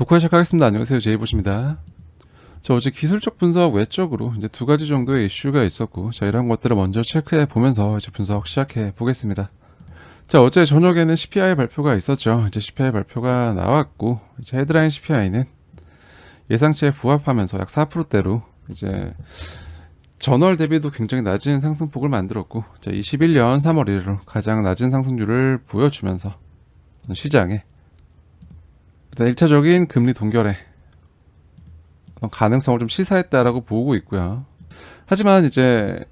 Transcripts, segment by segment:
독화 시작하겠습니다. 안녕하세요. 제이봇입니다. 자, 어제 기술적 분석 외적으로 이제 두 가지 정도의 이슈가 있었고, 자, 이런 것들을 먼저 체크해 보면서 이제 분석 시작해 보겠습니다. 자, 어제 저녁에는 CPI 발표가 있었죠. 이제 CPI 발표가 나왔고, 이제 헤드라인 CPI는 예상치에 부합하면서 약 4%대로 이제 전월 대비도 굉장히 낮은 상승폭을 만들었고, 자, 21년 3월 이래로 가장 낮은 상승률을 보여주면서 시장에 일단 1차적인 금리 동결에 가능성을 좀 시사했다라고 보고 있고요. 하지만 이제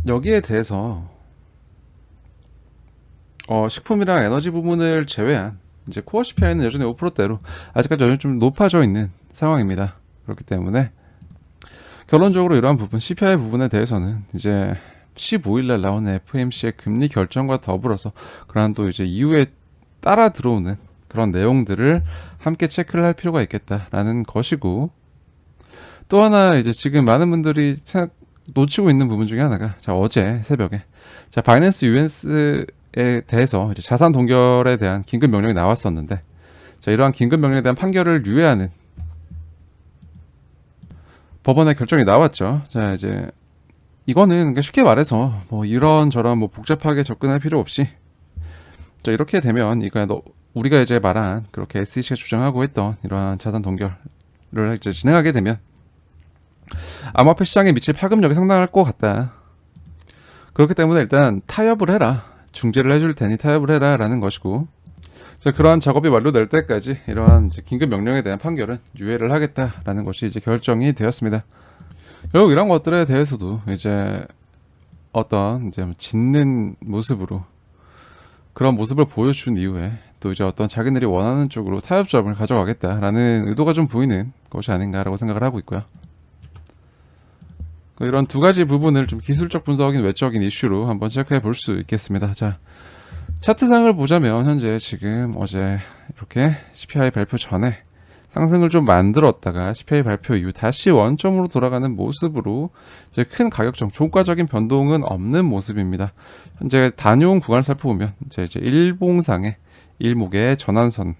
여기에 대해서 식품이랑 에너지 부분을 제외한 이제 코어 CPI는 여전히 5%대로 아직까지 여전히 좀 높아져 있는 상황입니다. 그렇기 때문에 결론적으로 이러한 부분 CPI 부분에 대해서는 이제 15일날 나오는 FOMC의 금리 결정과 더불어서 그러한 또 이제 이후에 따라 들어오는 그런 내용들을 함께 체크를 할 필요가 있겠다라는 것이고, 또 하나 이제 지금 많은 분들이 놓치고 있는 부분 중에 하나가, 자, 어제 새벽에 자, 바이낸스 US에 대해서 이제 자산 동결에 대한 긴급 명령이 나왔었는데, 자, 이러한 긴급 명령에 대한 판결을 유예하는 법원의 결정이 나왔죠. 자, 이제 이거는 쉽게 말해서 뭐 이런저런 뭐 복잡하게 접근할 필요 없이, 자, 이렇게 되면 이거 우리가 이제 말한 그렇게 SEC가 주장하고 있던 이러한 자산 동결을 이제 진행하게 되면 암호화폐 시장에 미칠 파급력이 상당할 것 같다. 그렇기 때문에 일단 타협을 해라. 중재를 해줄 테니 타협을 해라 라는 것이고, 자, 그러한 작업이 완료될 때까지 이러한 이제 긴급 명령에 대한 판결은 유예를 하겠다라는 것이 이제 결정이 되었습니다. 결국 이런 것들에 대해서도 이제 어떤 이제 짓는 모습으로 그런 모습을 보여준 이후에 또 이제 어떤 자기들이 원하는 쪽으로 타협점을 가져가겠다라는 의도가 좀 보이는 것이 아닌가라고 생각을 하고 있고요. 이런 두 가지 부분을 좀 기술적 분석인 외적인 이슈로 한번 체크해 볼 수 있겠습니다. 자, 차트상을 보자면 현재 지금 어제 이렇게 CPI 발표 전에 상승을 좀 만들었다가 CPI 발표 이후 다시 원점으로 돌아가는 모습으로 이제 큰 가격적 종가적인 변동은 없는 모습입니다. 현재 단용 구간을 살펴보면 이제 일봉상의 일목의 전환선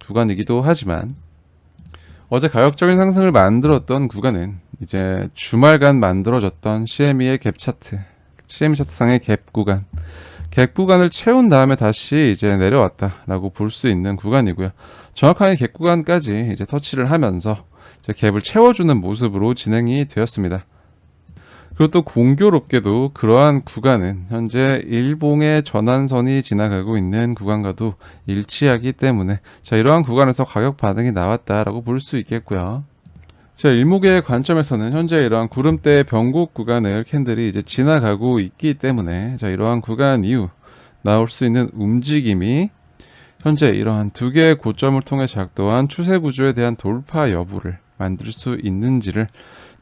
구간이기도 하지만, 어제 가격적인 상승을 만들었던 구간은 이제 주말간 만들어졌던 CME의 갭 차트, CME 차트상의 갭 구간, 갭 구간을 채운 다음에 다시 이제 내려왔다라고 볼 수 있는 구간이고요. 정확하게 갭 구간까지 이제 터치를 하면서 이제 갭을 채워주는 모습으로 진행이 되었습니다. 그리고 또 공교롭게도 그러한 구간은 현재 일봉의 전환선이 지나가고 있는 구간과도 일치하기 때문에, 자, 이러한 구간에서 가격 반응이 나왔다라고 볼 수 있겠고요. 자, 일목의 관점에서는 현재 이러한 구름대 변곡 구간을 캔들이 이제 지나가고 있기 때문에, 자, 이러한 구간 이후 나올 수 있는 움직임이 현재 이러한 두 개의 고점을 통해 작동한 추세 구조에 대한 돌파 여부를 만들 수 있는지를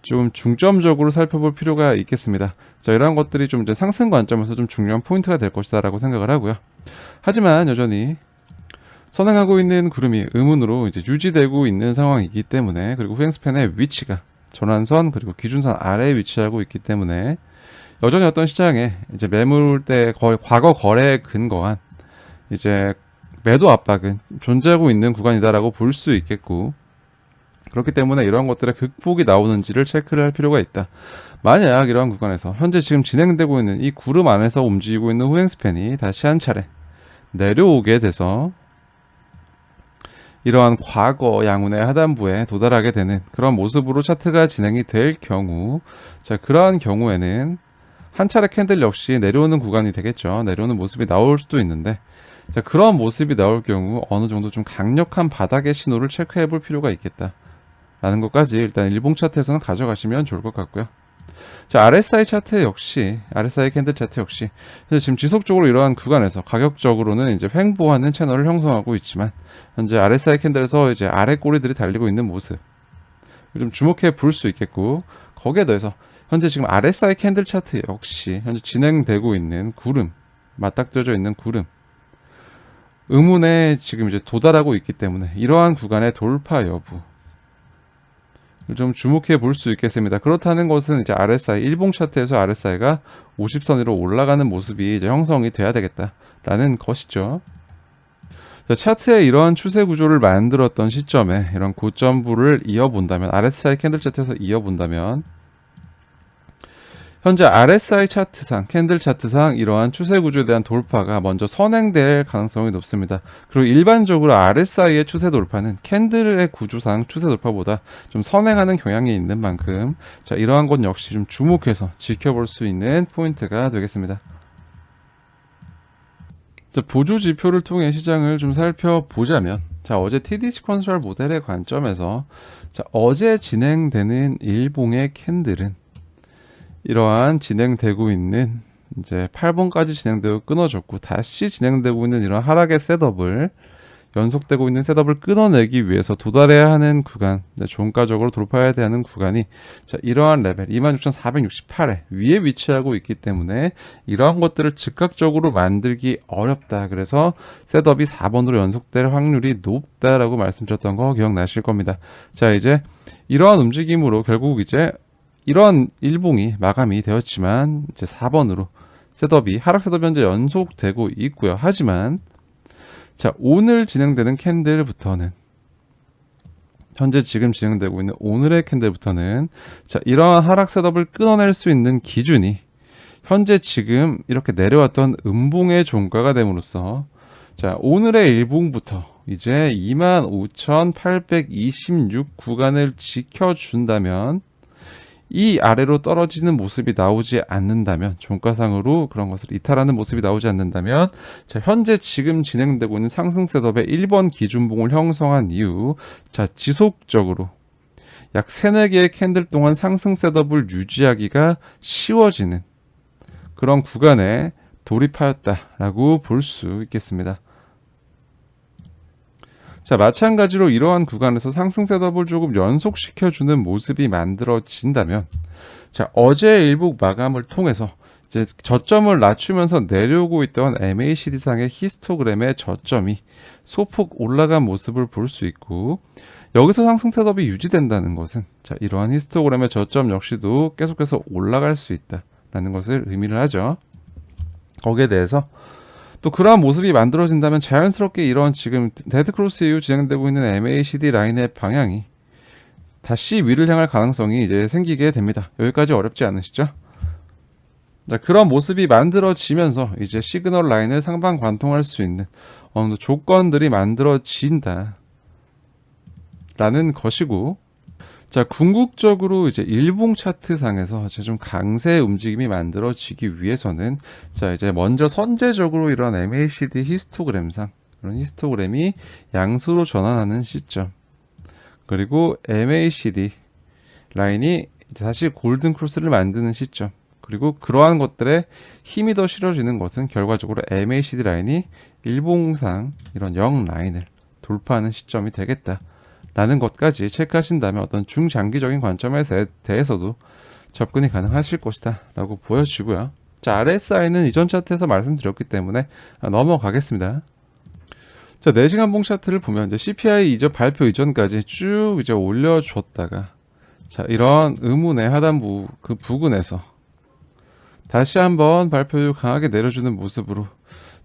좀 중점적으로 살펴볼 필요가 있겠습니다. 자, 이러한 것들이 좀 이제 상승 관점에서 좀 중요한 포인트가 될 것이다라고 생각을 하고요. 하지만 여전히 선행하고 있는 구름이 음운으로 이제 유지되고 있는 상황이기 때문에, 그리고 후행스팬의 위치가 전환선 그리고 기준선 아래에 위치하고 있기 때문에 여전히 어떤 시장에 이제 매물대 과거 거래에 근거한 이제 매도 압박은 존재하고 있는 구간이다라고 볼 수 있겠고, 그렇기 때문에 이러한 것들의 극복이 나오는지를 체크를 할 필요가 있다. 만약 이러한 구간에서 현재 지금 진행되고 있는 이 구름 안에서 움직이고 있는 후행스팬이 다시 한 차례 내려오게 돼서 이러한 과거 양운의 하단부에 도달하게 되는 그런 모습으로 차트가 진행이 될 경우, 자, 그러한 경우에는 한 차례 캔들 역시 내려오는 구간이 되겠죠. 내려오는 모습이 나올 수도 있는데, 자, 그런 모습이 나올 경우 어느 정도 좀 강력한 바닥의 신호를 체크해 볼 필요가 있겠다 라는 것까지 일단 일봉 차트에서는 가져가시면 좋을 것 같고요. 자, RSI 차트 역시, RSI 캔들 차트 역시 현재 지금 지속적으로 이러한 구간에서 가격적으로는 이제 횡보하는 채널을 형성하고 있지만, 현재 RSI 캔들에서 이제 아래 꼬리들이 달리고 있는 모습 좀 주목해 볼 수 있겠고, 거기에 더해서 현재 지금 RSI 캔들 차트 역시 현재 진행되고 있는 구름, 맞닥뜨려져 있는 구름 음운에 지금 이제 도달하고 있기 때문에 이러한 구간의 돌파 여부 좀 주목해 볼 수 있겠습니다. 그렇다는 것은 이제 RSI, 일봉 차트에서 RSI가 50선 위로 올라가는 모습이 이제 형성이 돼야 되겠다라는 것이죠. 자, 차트에 이러한 추세 구조를 만들었던 시점에 이런 고점부를 이어본다면, RSI 캔들 차트에서 이어본다면, 현재 RSI 차트상, 캔들 차트상 이러한 추세 구조에 대한 돌파가 먼저 선행될 가능성이 높습니다. 그리고 일반적으로 RSI의 추세 돌파는 캔들의 구조상 추세 돌파보다 좀 선행하는 경향이 있는 만큼, 자, 이러한 것 역시 좀 주목해서 지켜볼 수 있는 포인트가 되겠습니다. 자, 보조 지표를 통해 시장을 좀 살펴보자면, 자, 어제 TD 시퀀셜 모델의 관점에서, 자, 어제 진행되는 일봉의 캔들은 이러한 진행되고 있는 이제 8번까지 진행되고 끊어졌고, 다시 진행되고 있는 이런 하락의 셋업을, 연속되고 있는 셋업을 끊어내기 위해서 도달해야 하는 구간, 종가적으로 돌파해야 하는 구간이, 자, 이러한 레벨 26,468에 위에 위치하고 있기 때문에 이러한 것들을 즉각적으로 만들기 어렵다. 그래서 셋업이 4번으로 연속될 확률이 높다라고 말씀드렸던 거 기억나실 겁니다. 자, 이제 이러한 움직임으로 결국 이제 이러한 일봉이 마감이 되었지만, 이제 4번으로 셋업이, 하락 셋업이 현재 연속되고 있고요. 하지만 자, 오늘 진행되는 캔들부터는, 현재 지금 진행되고 있는 오늘의 캔들부터는, 자, 이러한 하락 셋업을 끊어낼 수 있는 기준이 현재 지금 이렇게 내려왔던 음봉의 종가가 됨으로써, 자, 오늘의 일봉부터 이제 25,826 구간을 지켜준다면, 이 아래로 떨어지는 모습이 나오지 않는다면, 종가상으로 그런 것을 이탈하는 모습이 나오지 않는다면, 자, 현재 지금 진행되고 있는 상승 셋업의 1번 기준봉을 형성한 이후, 자, 지속적으로 약 3, 4개의 캔들 동안 상승 셋업을 유지하기가 쉬워지는 그런 구간에 돌입하였다라고 볼 수 있겠습니다. 자, 마찬가지로 이러한 구간에서 상승 셋업을 조금 연속시켜주는 모습이 만들어진다면, 자, 어제 일봉 마감을 통해서 이제 저점을 낮추면서 내려오고 있던 MACD상의 히스토그램의 저점이 소폭 올라간 모습을 볼 수 있고, 여기서 상승 셋업이 유지된다는 것은, 자, 이러한 히스토그램의 저점 역시도 계속해서 올라갈 수 있다라는 것을 의미를 하죠. 거기에 대해서 또 그러한 모습이 만들어진다면 자연스럽게 이런 지금 데드크로스 이후 진행되고 있는 MACD 라인의 방향이 다시 위를 향할 가능성이 이제 생기게 됩니다. 여기까지 어렵지 않으시죠? 자, 그런 모습이 만들어지면서 이제 시그널 라인을 상방 관통할 수 있는 어느 정도 조건들이 만들어진다 라는 것이고, 자, 궁극적으로 이제 일봉 차트상에서 이제 좀 강세 움직임이 만들어지기 위해서는, 자, 이제 먼저 선제적으로 이런 MACD 히스토그램상, 이런 히스토그램이 양수로 전환하는 시점, 그리고 MACD 라인이 이제 다시 골든 크로스를 만드는 시점, 그리고 그러한 것들에 힘이 더 실어지는 것은 결과적으로 MACD 라인이 일봉상 이런 0 라인을 돌파하는 시점이 되겠다 라는 것까지 체크하신다면 어떤 중장기적인 관점에 대해서도 접근이 가능하실 것이다 라고 보여지고요. 자, RSI는 이전 차트에서 말씀드렸기 때문에 넘어가겠습니다. 자, 4시간 봉 차트를 보면 이제 CPI 발표 이전까지 쭉 이제 올려줬다가, 자, 이런 의문의 하단부 그 부근에서 다시 한번 발표 이후 강하게 내려주는 모습으로,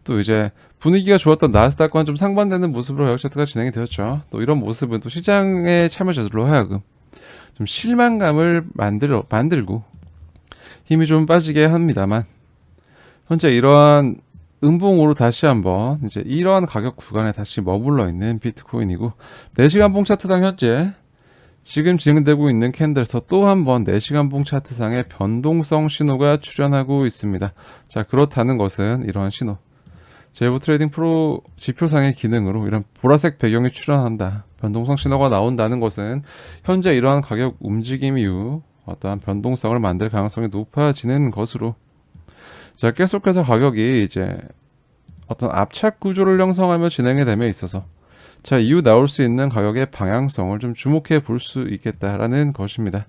또 이제 분위기가 좋았던 나스닥과는 좀 상반되는 모습으로 가격 차트가 진행이 되었죠. 또 이런 모습은 또 시장의 참여자들로 하여금 좀 실망감을 만들고 힘이 좀 빠지게 합니다만, 현재 이러한 음봉으로 다시 한번 이제 이러한 가격 구간에 다시 머물러 있는 비트코인이고, 4시간 봉 차트당 현재 지금 진행되고 있는 캔들에서 또 한 번 4시간 봉 차트상의 변동성 신호가 출현하고 있습니다. 자, 그렇다는 것은 이러한 신호, 제이버 트레이딩 프로 지표상의 기능으로 이런 보라색 배경이 출현한다, 변동성 신호가 나온다는 것은 현재 이러한 가격 움직임 이후 어떠한 변동성을 만들 가능성이 높아지는 것으로, 자, 계속해서 가격이 이제 어떤 압착 구조를 형성하며 진행이 됨에 있어서, 자, 이후 나올 수 있는 가격의 방향성을 좀 주목해 볼 수 있겠다라는 것입니다.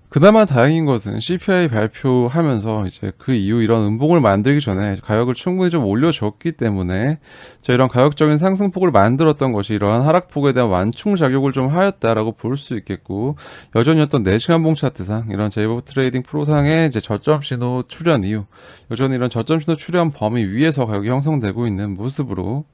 그나마 다행인 것은 CPI 발표하면서 이제 그 이후 이런 음봉을 만들기 전에 가격을 충분히 좀 올려줬기 때문에, 자, 이런 가격적인 상승폭을 만들었던 것이 이러한 하락폭에 대한 완충 작용을 좀 하였다라고 볼 수 있겠고, 여전히 어떤 4시간 봉 차트상 이런 제이버 트레이딩 프로상의 이제 저점 신호 출현 이후 여전히 이런 저점 신호 출현 범위 위에서 가격이 형성되고 있는 모습으로,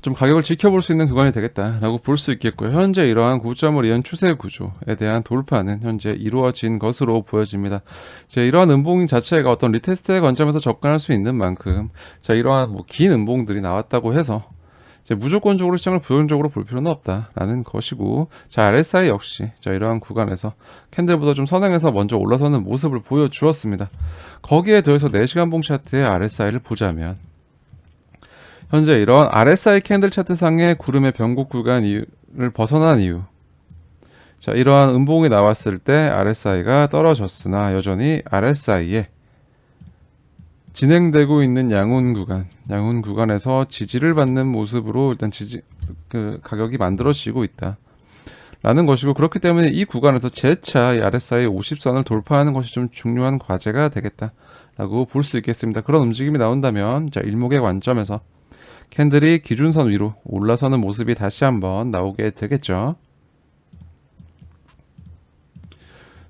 좀 가격을 지켜볼 수 있는 구간이 되겠다라고 볼 수 있겠고요. 현재 이러한 고점을 이은 추세 구조에 대한 돌파는 현재 이루어진 것으로 보여집니다. 이제 이러한 음봉 자체가 어떤 리테스트의 관점에서 접근할 수 있는 만큼, 자, 이러한 긴 음봉들이 나왔다고 해서 이제 무조건적으로 시장을 부정적으로 볼 필요는 없다라는 것이고, 자, RSI 역시 자, 이러한 구간에서 캔들보다 좀 선행해서 먼저 올라서는 모습을 보여주었습니다. 거기에 더해서 4시간 봉 차트의 RSI를 보자면 현재 이런 RSI 캔들 차트상의 구름의 변곡 구간을 벗어난 이유, 자, 이러한 음봉이 나왔을 때 RSI가 떨어졌으나 여전히 RSI에 진행되고 있는 양훈 구간에서 지지를 받는 모습으로 일단 가격이 만들어지고 있다 라는 것이고, 그렇기 때문에 이 구간에서 재차 이 RSI 50선을 돌파하는 것이 좀 중요한 과제가 되겠다 라고 볼 수 있겠습니다. 그런 움직임이 나온다면, 자, 일목의 관점에서 캔들이 기준선 위로 올라서는 모습이 다시 한번 나오게 되겠죠.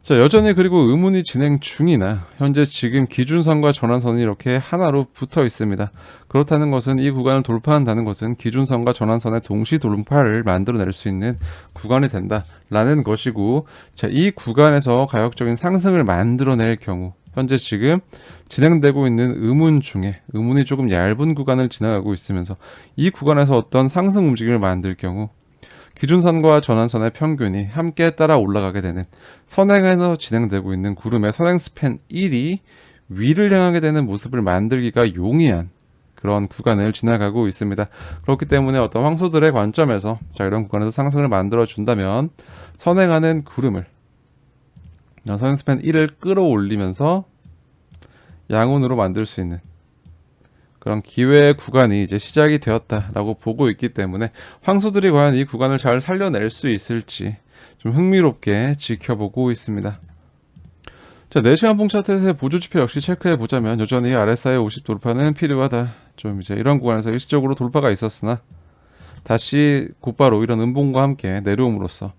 자, 여전히 그리고 의문이 진행 중이나 현재 지금 기준선과 전환선이 이렇게 하나로 붙어 있습니다. 그렇다는 것은 이 구간을 돌파한다는 것은 기준선과 전환선의 동시 돌파를 만들어낼 수 있는 구간이 된다라는 것이고, 자, 이 구간에서 가격적인 상승을 만들어낼 경우 현재 지금 진행되고 있는 의문 중에 의문이 조금 얇은 구간을 지나가고 있으면서 이 구간에서 어떤 상승 움직임을 만들 경우 기준선과 전환선의 평균이 함께 따라 올라가게 되는, 선행에서 진행되고 있는 구름의 선행 스팬 1이 위를 향하게 되는 모습을 만들기가 용이한 그런 구간을 지나가고 있습니다. 그렇기 때문에 어떤 황소들의 관점에서, 자, 이런 구간에서 상승을 만들어 준다면 선행하는 구름을 선행 스팬 1을 끌어올리면서 양운으로 만들 수 있는 그런 기회의 구간이 이제 시작이 되었다라고 보고 있기 때문에 황소들이 과연 이 구간을 잘 살려낼 수 있을지 좀 흥미롭게 지켜보고 있습니다. 자, 4시간 봉 차트에서의 보조지표 역시 체크해 보자면 여전히 RSI 50 돌파는 필요하다. 좀 이제 이런 구간에서 일시적으로 돌파가 있었으나 다시 곧바로 이런 음봉과 함께 내려옴으로써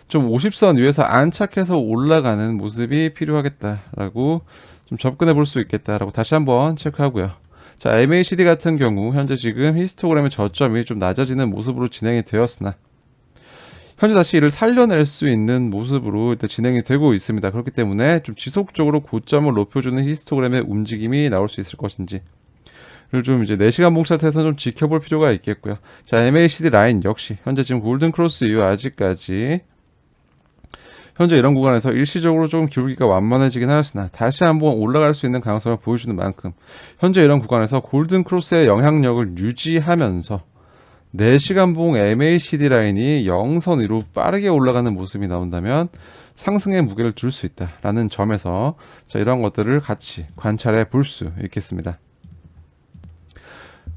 좀 50선 위에서 안착해서 올라가는 모습이 필요하겠다라고 좀 접근해 볼 수 있겠다라고 다시 한번 체크하고요. 자, MACD 같은 경우 현재 지금 히스토그램의 저점이 좀 낮아지는 모습으로 진행이 되었으나 현재 다시 이를 살려낼 수 있는 모습으로 일단 진행이 되고 있습니다. 그렇기 때문에 좀 지속적으로 고점을 높여주는 히스토그램의 움직임이 나올 수 있을 것인지 를 좀 이제 4시간 봉 차트에서 좀 지켜볼 필요가 있겠고요. 자, MACD 라인 역시 현재 지금 골든 크로스 이후 아직까지 현재 이런 구간에서 일시적으로 조금 기울기가 완만해지긴 하였으나 다시 한번 올라갈 수 있는 가능성을 보여주는 만큼 현재 이런 구간에서 골든 크로스의 영향력을 유지하면서 4시간 봉 MACD 라인이 0선 위로 빠르게 올라가는 모습이 나온다면 상승의 무게를 줄 수 있다라는 점에서, 자, 이런 것들을 같이 관찰해 볼 수 있겠습니다.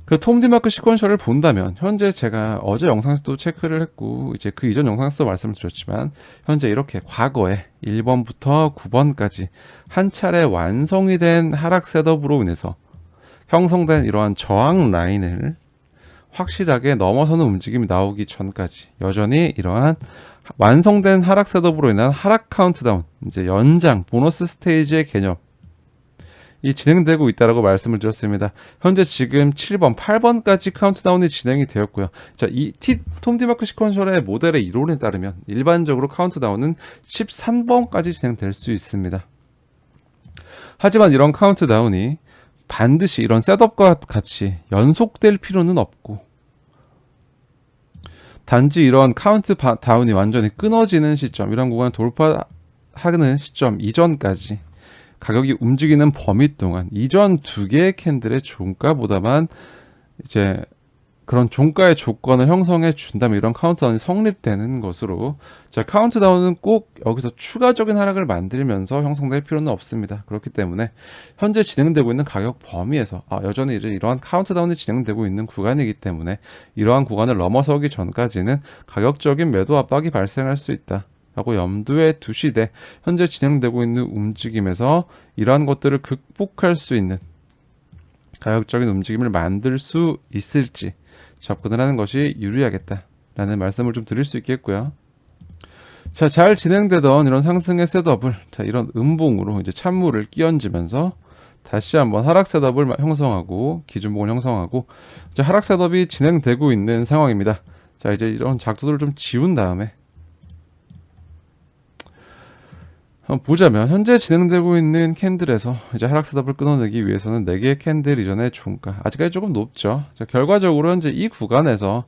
그 톰디마크 시퀀셜을 본다면 현재 제가 어제 영상에서도 체크를 했고 이제 그 이전 영상에서도 말씀을 드렸지만 현재 이렇게 과거에 1번부터 9번까지 한 차례 완성이 된 하락 셋업으로 인해서 형성된 이러한 저항 라인을 확실하게 넘어서는 움직임이 나오기 전까지 여전히 이러한 완성된 하락 셋업으로 인한 하락 카운트다운, 이제 연장 보너스 스테이지의 개념 이 진행되고 있다라고 말씀을 드렸습니다. 현재 지금 7번, 8번까지 카운트다운이 진행이 되었고요. 자, 이 톰디마크 시퀀셜의 모델의 이론에 따르면 일반적으로 카운트다운은 13번까지 진행될 수 있습니다. 하지만 이런 카운트다운이 반드시 이런 셋업과 같이 연속될 필요는 없고, 단지 이런 카운트다운이 완전히 끊어지는 시점, 이런 구간을 돌파하는 시점 이전까지 가격이 움직이는 범위 동안 이전 두 개의 캔들의 종가보다만 이제 그런 종가의 조건을 형성해 준다면 이런 카운트다운이 성립되는 것으로, 자, 카운트다운은 꼭 여기서 추가적인 하락을 만들면서 형성될 필요는 없습니다. 그렇기 때문에 현재 진행되고 있는 가격 범위에서 여전히 이제 이러한 카운트다운이 진행되고 있는 구간이기 때문에 이러한 구간을 넘어서기 전까지는 가격적인 매도 압박이 발생할 수 있다 라고 염두에 두시되 현재 진행되고 있는 움직임에서 이러한 것들을 극복할 수 있는 가격적인 움직임을 만들 수 있을지 접근을 하는 것이 유리하겠다라는 말씀을 좀 드릴 수 있겠고요. 자, 잘 진행되던 이런 상승의 셋업을, 자, 이런 음봉으로 이제 찬물을 끼얹으면서 다시 한번 하락 셋업을 형성하고 기준봉을 형성하고 이제 하락 셋업이 진행되고 있는 상황입니다. 자, 이제 이런 작도들을 좀 지운 다음에 한번 보자면 현재 진행되고 있는 캔들에서 이제 하락 셋업을 끊어내기 위해서는 4개의 캔들 이전의 종가 아직까지 조금 높죠. 자, 결과적으로 현재 이 구간에서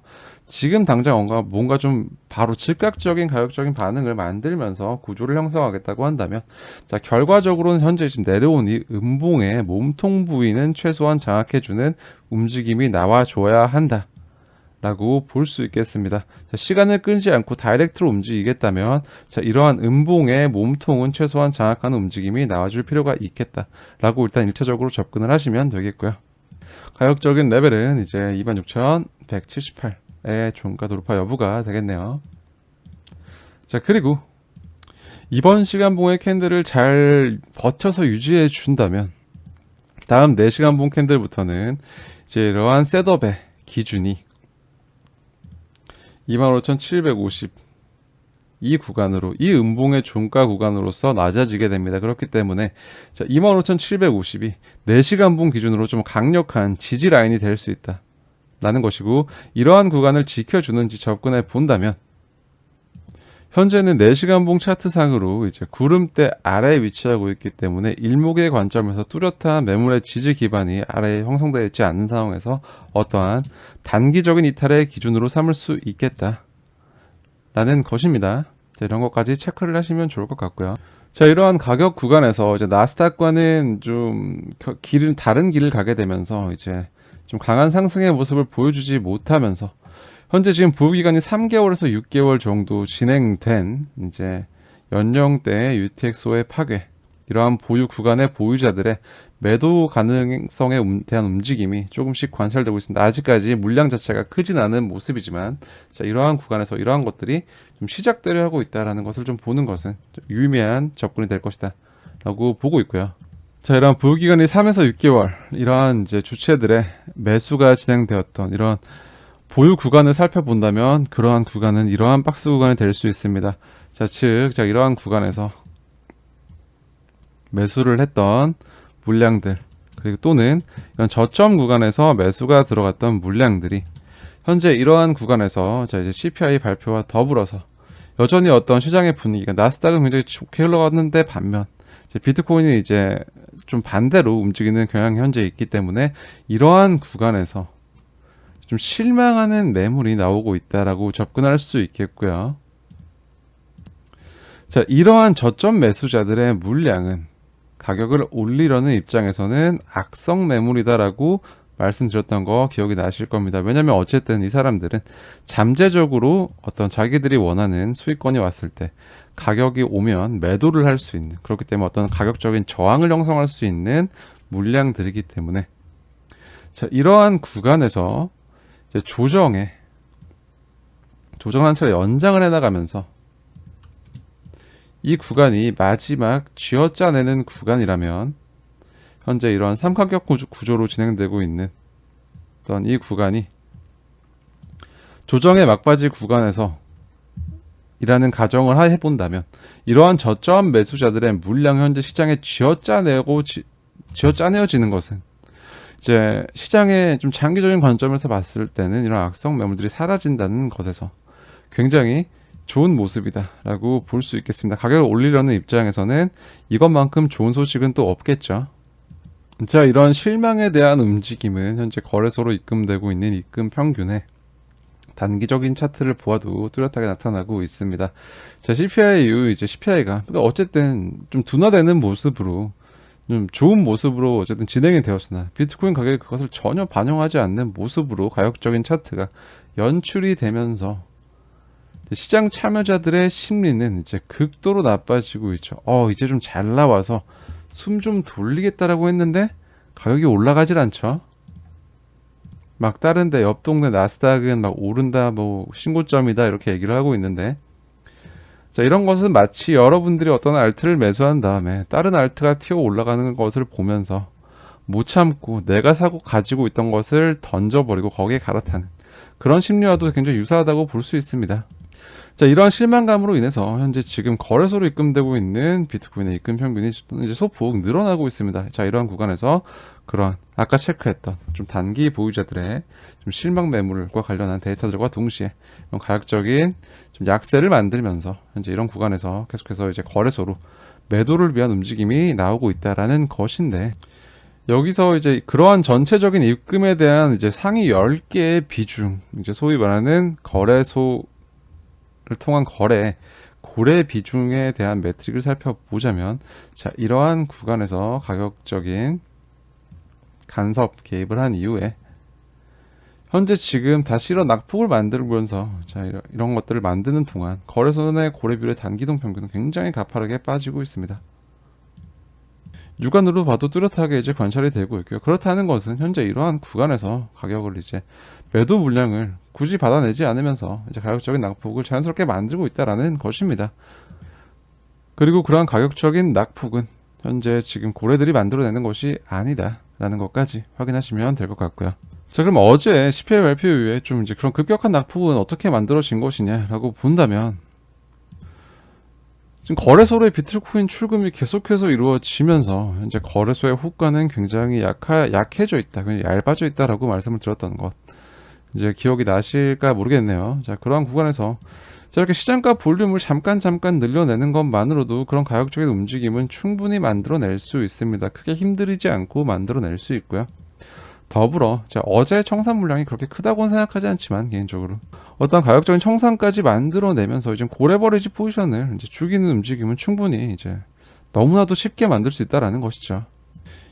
지금 당장 뭔가 좀 바로 즉각적인 가격적인 반응을 만들면서 구조를 형성하겠다고 한다면, 자, 결과적으로는 현재 지금 내려온 이 음봉의 몸통 부위는 최소한 장악해주는 움직임이 나와줘야 한다 라고 볼 수 있겠습니다. 자, 시간을 끄지 않고 다이렉트로 움직이겠다면, 자, 이러한 음봉의 몸통은 최소한 장악하는 움직임이 나와줄 필요가 있겠다 라고 일단 1차적으로 접근을 하시면 되겠고요. 가격적인 레벨은 이제 26,178의 종가 돌파 여부가 되겠네요. 자, 그리고 이번 시간봉의 캔들을 잘 버텨서 유지해 준다면 다음 4시간봉 캔들부터는 이제 이러한 셋업의 기준이 25,750 이 구간으로, 이 음봉의 종가 구간으로서 낮아지게 됩니다. 그렇기 때문에 자, 25,750이 4시간봉 기준으로 좀 강력한 지지 라인이 될 수 있다 라는 것이고, 이러한 구간을 지켜주는지 접근해 본다면 현재는 4시간봉 차트상으로 이제 구름대 아래에 위치하고 있기 때문에 일목의 관점에서 뚜렷한 매물의 지지 기반이 아래에 형성되어 있지 않는 상황에서 어떠한 단기적인 이탈의 기준으로 삼을 수 있겠다 라는 것입니다. 자, 이런 것까지 체크를 하시면 좋을 것 같고요. 자, 이러한 가격 구간에서 이제 나스닥과는 좀 다른 길을 가게 되면서 이제 좀 강한 상승의 모습을 보여주지 못하면서 현재 지금 보유기간이 3개월에서 6개월 정도 진행된 이제 연령대 UTXO의 파괴, 이러한 보유 구간의 보유자들의 매도 가능성에 대한 움직임이 조금씩 관찰되고 있습니다. 아직까지 물량 자체가 크진 않은 모습이지만, 자, 이러한 구간에서 이러한 것들이 좀 시작되려 하고 있다라는 것을 좀 보는 것은 좀 유의미한 접근이 될 것이다 라고 보고 있고요. 자, 이러한 보유기간이 3에서 6개월, 이러한 이제 주체들의 매수가 진행되었던 이런 보유 구간을 살펴본다면 그러한 구간은 이러한 박스 구간이 될 수 있습니다. 자, 자, 이러한 구간에서 매수를 했던 물량들, 그리고 또는 이런 저점 구간에서 매수가 들어갔던 물량들이 현재 이러한 구간에서 자, 이제 CPI 발표와 더불어서 여전히 어떤 시장의 분위기가 나스닥은 굉장히 좋게 흘러갔는데 반면 이제 비트코인이 이제 좀 반대로 움직이는 경향이 현재 있기 때문에 이러한 구간에서 좀 실망하는 매물이 나오고 있다라고 접근할 수 있겠고요. 자, 이러한 저점 매수자들의 물량은 가격을 올리려는 입장에서는 악성 매물이다라고 말씀드렸던 거 기억이 나실 겁니다. 왜냐면 어쨌든 이 사람들은 잠재적으로 어떤 자기들이 원하는 수익권이 왔을 때 가격이 오면 매도를 할 수 있는, 그렇기 때문에 어떤 가격적인 저항을 형성할 수 있는 물량들이기 때문에, 자, 이러한 구간에서 이제 조정을 한 차례 연장을 해나가면서 이 구간이 마지막 쥐어짜내는 구간이라면 현재 이러한 삼각형 구조로 진행되고 있는 어떤 이 구간이 조정의 막바지 구간에서 이라는 가정을 해본다면 이러한 저점 매수자들의 물량 현재 시장에 쥐어짜내어지는 것은 이제 시장의 좀 장기적인 관점에서 봤을 때는 이런 악성 매물들이 사라진다는 것에서 굉장히 좋은 모습이다라고 볼 수 있겠습니다. 가격을 올리려는 입장에서는 이것만큼 좋은 소식은 또 없겠죠. 자, 이런 실망에 대한 움직임은 현재 거래소로 입금되고 있는 입금 평균의 단기적인 차트를 보아도 뚜렷하게 나타나고 있습니다. 자, CPI 이후 이제 CPI가 어쨌든 좀 둔화되는 모습으로 좀 좋은 모습으로 어쨌든 진행이 되었으나 비트코인 가격이 그것을 전혀 반영하지 않는 모습으로 가격적인 차트가 연출이 되면서 시장 참여자들의 심리는 이제 극도로 나빠지고 있죠. 이제 좀 잘 나와서 숨 좀 돌리겠다라고 했는데 가격이 올라가질 않죠. 막 다른데 옆 동네 나스닥은 막 오른다, 뭐 신고점이다 이렇게 얘기를 하고 있는데, 자, 이런 것은 마치 여러분들이 어떤 알트를 매수한 다음에 다른 알트가 튀어 올라가는 것을 보면서 못 참고 내가 사고 가지고 있던 것을 던져버리고 거기에 갈아타는 그런 심리와도 굉장히 유사하다고 볼 수 있습니다. 자, 이러한 실망감으로 인해서 현재 지금 거래소로 입금되고 있는 비트코인의 입금 평균이 이제 소폭 늘어나고 있습니다. 자, 이러한 구간에서 그런 아까 체크했던 좀 단기 보유자들의 좀 실망 매물과 관련한 데이터들과 동시에 이런 가격적인 좀 약세를 만들면서 현재 이런 구간에서 계속해서 이제 거래소로 매도를 위한 움직임이 나오고 있다라는 것인데, 여기서 이제 그러한 전체적인 입금에 대한 이제 상위 10개의 비중, 이제 소위 말하는 거래소를 통한 고래 비중에 대한 매트릭을 살펴보자면, 자, 이러한 구간에서 가격적인 간섭 개입을 한 이후에 현재 지금 다시 이런 낙폭을 만들면서, 자, 이런 것들을 만드는 동안 거래소 내 고래 비율의 단기동 평균은 굉장히 가파르게 빠지고 있습니다. 육안으로 봐도 뚜렷하게 이제 관찰이 되고 있고요. 그렇다는 것은 현재 이러한 구간에서 가격을 이제 매도 물량을 굳이 받아내지 않으면서 이제 가격적인 낙폭을 자연스럽게 만들고 있다라는 것입니다. 그리고 그러한 가격적인 낙폭은 현재 지금 고래들이 만들어내는 것이 아니다라는 것까지 확인하시면 될 것 같고요. 자, 그럼 어제 CPI 발표 이후에 좀 이제 그런 급격한 낙폭은 어떻게 만들어진 것이냐라고 본다면, 지금 거래소로의 비트코인 출금이 계속해서 이루어지면서 현재 거래소의 호가는 굉장히 약해져 있다, 굉장히 얇아져 있다라고 말씀을 드렸던 것, 이제 기억이 나실까 모르겠네요. 자, 그러한 구간에서 이렇게 시장가 볼륨을 잠깐 늘려내는 것만으로도 그런 가격적인 움직임은 충분히 만들어낼 수 있습니다. 크게 힘들이지 않고 만들어낼 수 있고요. 더불어 어제 청산 물량이 그렇게 크다고는 생각하지 않지만, 개인적으로 어떤 가격적인 청산까지 만들어내면서 이제 고래버리지 포지션을 이제 죽이는 움직임은 충분히 이제 너무나도 쉽게 만들 수 있다라는 것이죠.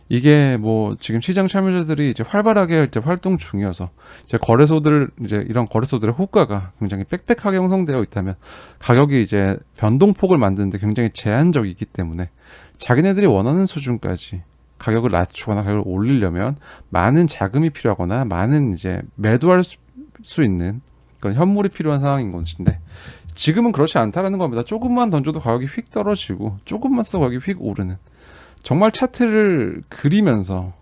이게 뭐 지금 시장 참여자들이 이제 활발하게 이제 활동 중이어서 이런 거래소들의 호가가 굉장히 빽빽하게 형성되어 있다면, 가격이 이제 변동폭을 만드는데 굉장히 제한적이기 때문에 자기네들이 원하는 수준까지 가격을 낮추거나 가격을 올리려면 많은 자금이 필요하거나 많은 이제 매도할 수 있는 그런 현물이 필요한 상황인 것인데, 지금은 그렇지 않다라는 겁니다. 조금만 던져도 가격이 휙 떨어지고 조금만 써도 가격이 휙 오르는, 정말 차트를 그리면서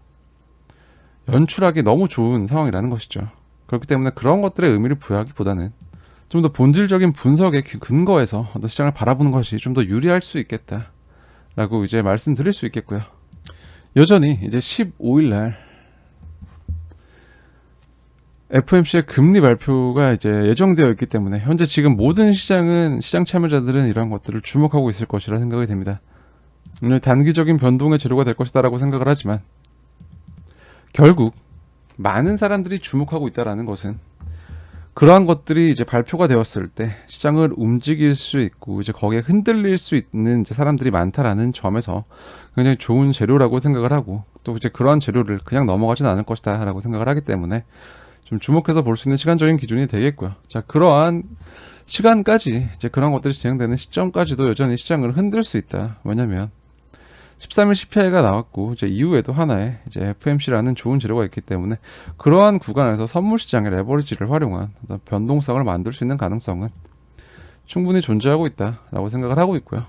연출하기 너무 좋은 상황이라는 것이죠. 그렇기 때문에 그런 것들의 의미를 부여하기보다는 좀 더 본질적인 분석의 근거에서 어떤 시장을 바라보는 것이 좀 더 유리할 수 있겠다라고 이제 말씀드릴 수 있겠고요. 여전히 이제 15일 날 FOMC의 금리 발표가 이제 예정되어 있기 때문에 현재 지금 모든 시장 참여자들은 이러한 것들을 주목하고 있을 것이라 생각이 됩니다. 오늘 단기적인 변동의 재료가 될 것이다라고 생각을 하지만, 결국 많은 사람들이 주목하고 있다라는 것은 그러한 것들이 이제 발표가 되었을 때 시장을 움직일 수 있고 이제 거기에 흔들릴 수 있는 이제 사람들이 많다라는 점에서 굉장히 좋은 재료라고 생각을 하고, 또 이제 그러한 재료를 그냥 넘어가진 않을 것이다라고 생각을 하기 때문에 좀 주목해서 볼 수 있는 시간적인 기준이 되겠고요. 자, 그러한 시간까지 이제 그런 것들이 진행되는 시점까지도 여전히 시장을 흔들 수 있다. 왜냐면 13일 CPI가 나왔고 이제 이후에도 하나의 이제 FOMC라는 좋은 재료가 있기 때문에 그러한 구간에서 선물 시장의 레버리지를 활용한 어떤 변동성을 만들 수 있는 가능성은 충분히 존재하고 있다라고 생각을 하고 있고요.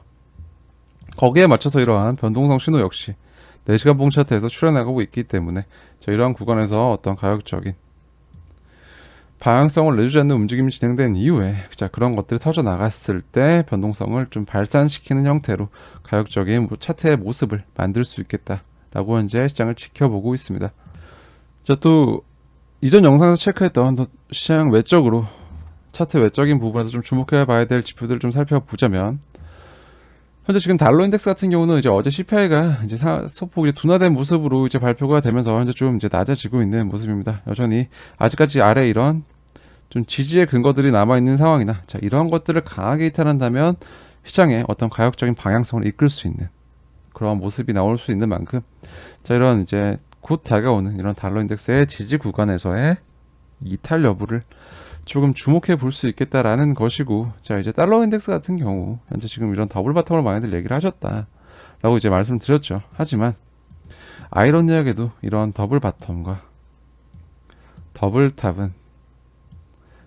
거기에 맞춰서 이러한 변동성 신호 역시 4시간 봉 차트에서 출현하고 있기 때문에 이러한 구간에서 어떤 가격적인 방향성을 내주지 않는 움직임이 진행된 이후에 그런 것들이 터져 나갔을 때 변동성을 좀 발산시키는 형태로 가격적인 차트의 모습을 만들 수 있겠다라고 현재 시장을 지켜보고 있습니다. 자, 또 이전 영상에서 체크했던 시장 외적으로 차트 외적인 부분에서 좀 주목해 봐야 될 지표들을 좀 살펴보자면, 현재 지금 달러 인덱스 같은 경우는 이제 어제 CPI가 이제 소폭 이제 둔화된 모습으로 이제 발표가 되면서 현재 좀 이제 낮아지고 있는 모습입니다. 여전히 아직까지 아래 이런 좀 지지의 근거들이 남아 있는 상황이나, 자, 이런 것들을 강하게 이탈한다면 시장의 어떤 가격적인 방향성을 이끌 수 있는 그런 모습이 나올 수 있는 만큼, 자, 이런 이제 곧 다가오는 이런 달러 인덱스의 지지 구간에서의 이탈 여부를 조금 주목해 볼 수 있겠다라는 것이고, 자, 이제 달러 인덱스 같은 경우 현재 지금 이런 더블 바텀을 많이들 얘기를 하셨다라고 이제 말씀드렸죠. 하지만 아이러니하게도 이런 더블 바텀과 더블 탑은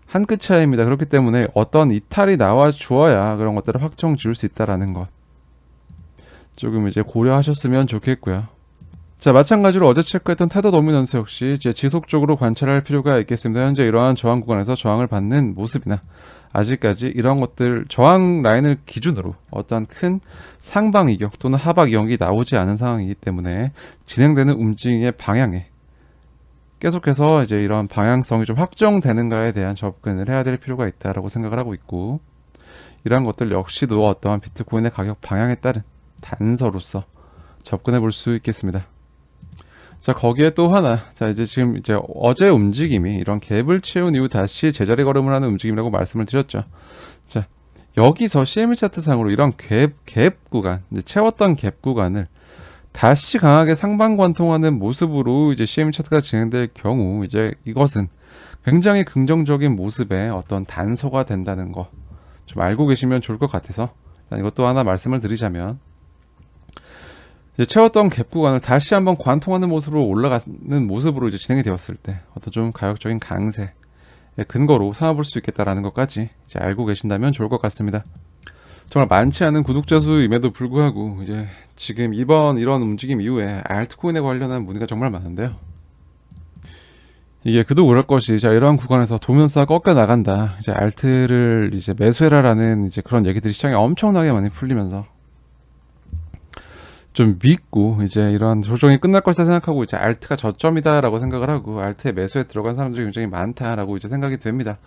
한 끗 차이입니다. 그렇기 때문에 어떤 이탈이 나와 주어야 그런 것들을 확정 지을 수 있다라는 것 조금 이제 고려하셨으면 좋겠고요. 자, 마찬가지로 어제 체크했던 테더 도미넌스 역시 이제 지속적으로 관찰할 필요가 있겠습니다. 현재 이러한 저항 구간에서 저항을 받는 모습이나 아직까지 이런 것들 저항 라인을 기준으로 어떠한 큰 상방 이격 또는 하방 이격이 나오지 않은 상황이기 때문에 진행되는 움직임의 방향에 계속해서 이제 이런 방향성이 좀 확정되는가에 대한 접근을 해야 될 필요가 있다라고 생각을 하고 있고, 이러한 것들 역시도 어떠한 비트코인의 가격 방향에 따른 단서로서 접근해 볼 수 있겠습니다. 자, 거기에 또 하나, 자, 이제 지금 이제 어제 움직임이 이런 갭을 채운 이후 다시 제자리 걸음을 하는 움직임이라고 말씀을 드렸죠. 자, 여기서 CME 차트 상으로 이런 갭 구간, 이제 채웠던 갭 구간을 다시 강하게 상방 관통하는 모습으로 이제 CME 차트가 진행될 경우, 이제 이것은 굉장히 긍정적인 모습의 어떤 단서가 된다는 거 좀 알고 계시면 좋을 것 같아서 일단 이것도 하나 말씀을 드리자면, 이제 채웠던 갭 구간을 다시 한번 관통하는 모습으로 올라가는 모습으로 이제 진행이 되었을 때 어떤 좀 가격적인 강세의 근거로 삼아볼 수 있겠다라는 것까지 이제 알고 계신다면 좋을 것 같습니다. 정말 많지 않은 구독자 수임에도 불구하고 이제 지금 이번 이런 움직임 이후에 알트코인에 관련한 문의가 정말 많은데요. 이게 그도 그럴 것이, 자, 이러한 구간에서 도면사가 꺾여 나간다, 이제 알트를 이제 매수해라라는 이제 그런 얘기들이 시장에 엄청나게 많이 풀리면서 좀 믿고 이제 이런 조정이 끝날 것이다 생각하고 이제 알트가 저점이다라고 생각을 하고 알트에 매수에 들어간 사람들이 굉장히 많다라고 이제 생각이 됩니다.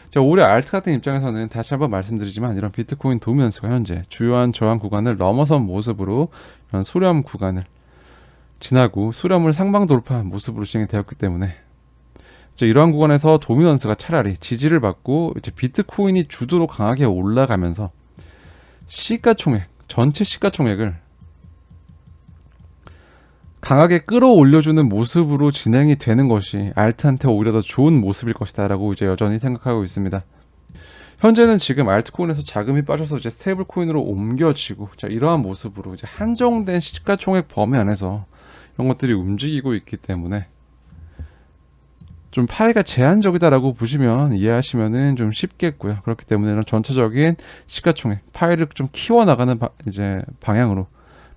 자, 올해 알트 같은 입장에서는 다시 한번 말씀드리지만 이런 비트코인 도미넌스가 현재 주요한 저항 구간을 넘어선 모습으로 이런 수렴 구간을 지나고 수렴을 상방 돌파한 모습으로 진행이 되었기 때문에 이제 이러한 구간에서 도미넌스가 차라리 지지를 받고 이제 비트코인이 주도로 강하게 올라가면서 시가총액, 전체 시가총액을 강하게 끌어올려주는 모습으로 진행이 되는 것이 알트한테 오히려 더 좋은 모습일 것이다 라고 이제 여전히 생각하고 있습니다. 현재는 지금 알트코인에서 자금이 빠져서 이제 스테이블 코인으로 옮겨지고, 자, 이러한 모습으로 이제 한정된 시가총액 범위 안에서 이런 것들이 움직이고 있기 때문에 좀 파이가 제한적이다라고 보시면 이해하시면은 좀 쉽겠고요. 그렇기 때문에 이런 전체적인 시가총액 파이를 좀 키워나가는 이제 방향으로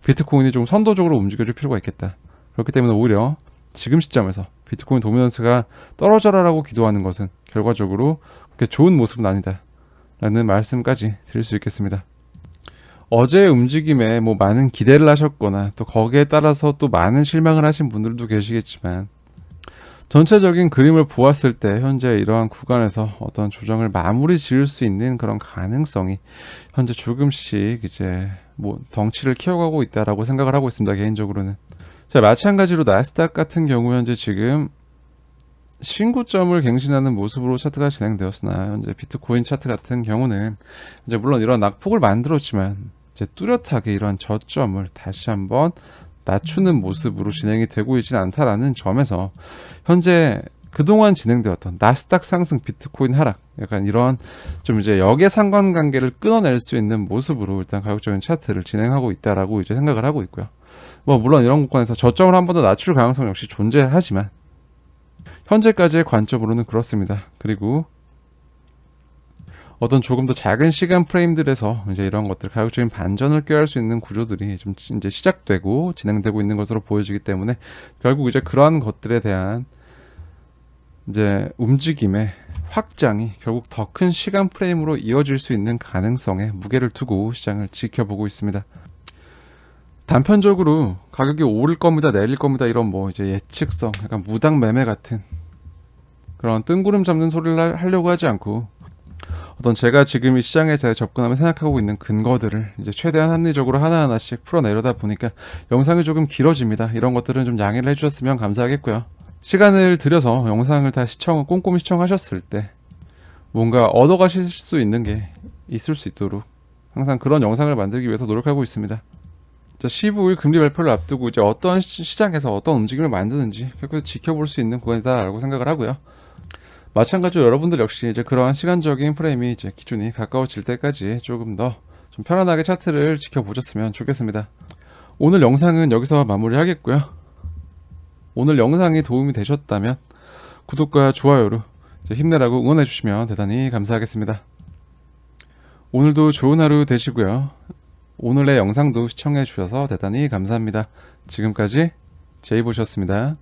비트코인이 좀 선도적으로 움직여줄 필요가 있겠다. 그렇기 때문에 오히려 지금 시점에서 비트코인 도미넌스가 떨어져라라고 기도하는 것은 결과적으로 그렇게 좋은 모습은 아니다 라는 말씀까지 드릴 수 있겠습니다. 어제의 움직임에 뭐 많은 기대를 하셨거나 또 거기에 따라서 또 많은 실망을 하신 분들도 계시겠지만, 전체적인 그림을 보았을 때 현재 이러한 구간에서 어떤 조정을 마무리 지을 수 있는 그런 가능성이 현재 조금씩 이제 뭐 덩치를 키워가고 있다라고 생각을 하고 있습니다. 개인적으로는. 자, 마찬가지로 나스닥 같은 경우 현재 지금 신고점을 갱신하는 모습으로 차트가 진행되었으나 현재 비트코인 차트 같은 경우는 이제 물론 이런 낙폭을 만들었지만 이제 뚜렷하게 이런 저점을 다시 한번 낮추는 모습으로 진행이 되고 있지는 않다라는 점에서 현재 그동안 진행되었던 나스닥 상승, 비트코인 하락, 약간 이런 좀 이제 역의 상관관계를 끊어낼 수 있는 모습으로 일단 가격적인 차트를 진행하고 있다라고 이제 생각을 하고 있고요. 뭐 물론 이런 구간에서 저점을 한 번 더 낮출 가능성 역시 존재하지만 현재까지의 관점으로는 그렇습니다. 그리고 어떤 조금 더 작은 시간 프레임들에서 이제 이런 것들 가격적인 반전을 꾀할 수 있는 구조들이 좀 이제 시작되고 진행되고 있는 것으로 보여지기 때문에 결국 이제 그러한 것들에 대한 이제 움직임의 확장이 결국 더 큰 시간 프레임으로 이어질 수 있는 가능성에 무게를 두고 시장을 지켜보고 있습니다. 단편적으로 가격이 오를 겁니다, 내릴 겁니다, 이런 뭐 이제 예측성, 약간 무당 매매 같은 그런 뜬구름 잡는 소리를 하려고 하지 않고 어떤 제가 지금 이 시장에 잘 접근하며 생각하고 있는 근거들을 이제 최대한 합리적으로 하나하나씩 풀어내려다 보니까 영상이 조금 길어집니다. 이런 것들은 좀 양해를 해주셨으면 감사하겠고요. 시간을 들여서 영상을 다 꼼꼼히 시청하셨을 때 뭔가 얻어가실 수 있는 게 있을 수 있도록 항상 그런 영상을 만들기 위해서 노력하고 있습니다. 자, 15일 금리 발표를 앞두고 이제 어떤 시장에서 어떤 움직임을 만드는지 계속 지켜볼 수 있는 구간이다라고 생각을 하고요. 마찬가지로 여러분들 역시 이제 그러한 시간적인 프레임이 이제 기준이 가까워질 때까지 조금 더 좀 편안하게 차트를 지켜보셨으면 좋겠습니다. 오늘 영상은 여기서 마무리하겠고요. 오늘 영상이 도움이 되셨다면 구독과 좋아요로 이제 힘내라고 응원해 주시면 대단히 감사하겠습니다. 오늘도 좋은 하루 되시고요. 오늘의 영상도 시청해 주셔서 대단히 감사합니다. 지금까지 제이보셨습니다.